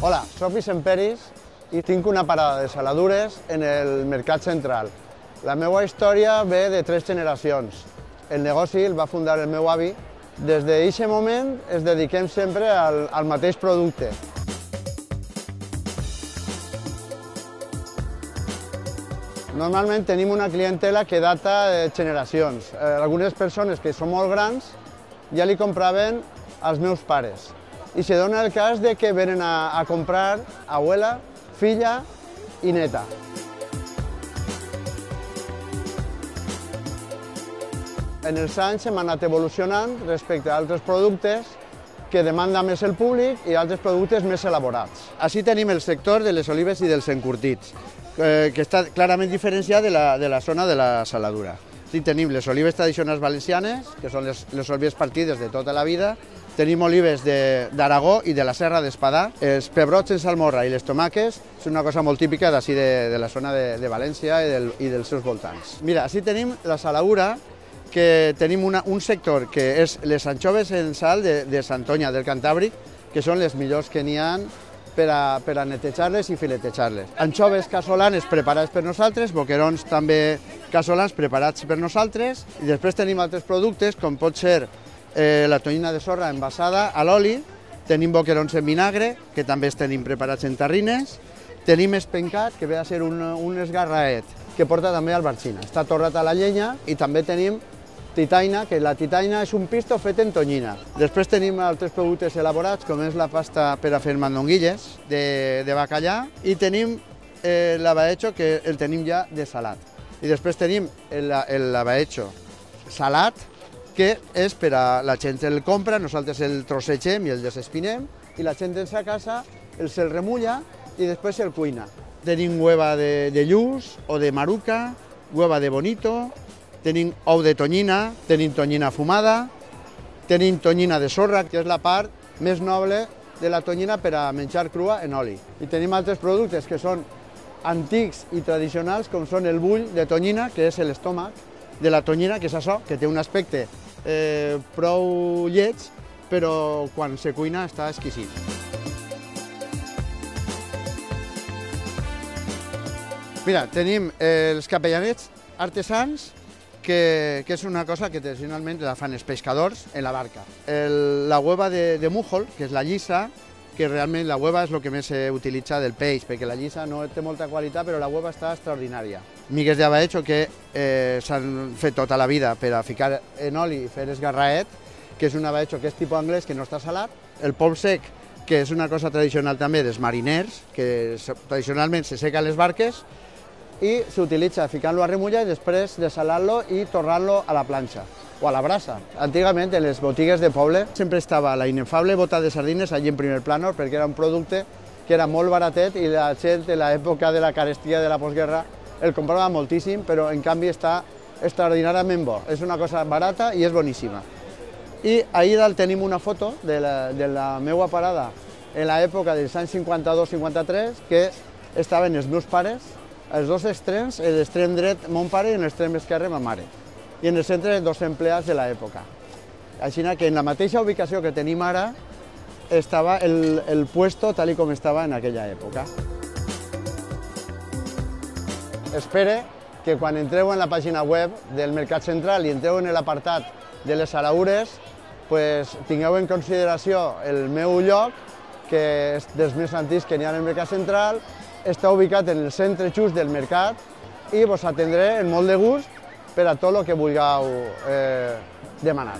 Hola, soc Vicent Peris i tinc una parada de saladures en el Mercat Central. La meva història ve de 3 generacions. El negoci el va fundar el meu avi. Des d'aquest moment ens dediquem sempre al mateix producte. Normalment tenim una clientela que data de generacions. Algunes persones que són molt grans ja li compraven als meus pares. I se dona el cas de que venen a comprar abuela, filla i neta. En els anys hem anat evolucionant respecte a altres productes que demanda més el públic i altres productes més elaborats. Així tenim el sector de les olives i dels encurtits, que està clarament diferenciat de la zona de la saladura. Aquí tenim les olives tradicionals valencianes, que són les olives partides de tota la vida. Tenim olives d'Aragó i de la Serra d'Espadà. Els pebrots en salmorra i les tomàques són una cosa molt típica d'ací de la zona de València i dels seus voltants. Mira, així tenim la saladura, que tenim un sector que és les anxoves en sal de Santoña, del Cantàbric, que són les millors que n'hi ha per a netejar-les i filetejar-les. Anxoves casolanes preparades per nosaltres, boquerons també casolans preparats per nosaltres, i després tenim altres productes, com pot ser la tonyina de sorra envasada a l'oli, tenim boquerons en vinagre, que també els tenim preparats en terrines, tenim espencat, que ve a ser un esgarraet, que porta també albarxina. Està torrat a la llenya, i també tenim titaina, que la titaina és un pisto fet en tonyina. Després tenim altres productes elaborats, com és la pasta per a fer mandonguilles de bacallà, i tenim l'abaetxo, que el tenim ja de salat. I després tenim l'abaetxo salat, que és per a la gent el compra, nosaltres el trossegem i el desespinem, i la gent ens a casa se'l remulla i després se'l cuina. Tenim hueva de lluç o de maruca, hueva de bonito, tenim ou de tonyina, tenim tonyina fumada, tenim tonyina de sorra, que és la part més noble de la tonyina per a menjar crua en oli. I tenim altres productes que són antics i tradicionals, com són el bull de tonyina, que és l'estómac de la tonyina, que és això, que té un aspecte prou lleig, però quan se cuina està exquisit. Mira, tenim els capellanets artesans, que és una cosa que tradicionalment la fan els pescadors en la barca. La hueva de mújol, que és la llisa, que realment la hueva és el que més s'utilitza del peix, perquè la llisa no té molta qualitat, però la hueva està extraordinària. Migues d'abaetxo que s'han fet tota la vida per a ficar en oli i fer esgarraet, que és un abaetxo que és tipus anglès, que no està salat. El polp sec, que és una cosa tradicional també dels mariners, que tradicionalment se seca a les barques, i s'utilitza ficant-lo a remullar i després desalar-lo i tornar-lo a la planxa o a la brasa. Antigament, en les botigues de poble, sempre estava la inefable bota de sardines allí en primer plànol, perquè era un producte que era molt baratet i la gent en l'època de la carestia de la postguerra el comprava moltíssim, però en canvi està extraordinàriament bo. És una cosa barata i és boníssima. I ahir dalt tenim una foto de la meva parada en l'època dels anys 52-53, que estaven els meus pares, els dos extrems, l'extrem dret mon pare i l'extrem esquerre ma mare. I en el centre dos empleats de l'època. Així que en la mateixa ubicació que tenim ara estava el puesto tal com estava en aquella època. Espero que quan entreu en la pàgina web del Mercat Central i entreu en l'apartat de les saladures, tingueu en consideració el meu lloc, que és dels més antics que n'hi ha al Mercat Central, està ubicat en el centre just del mercat i vos atendré amb molt de gust per a tot el que vulgueu demanar.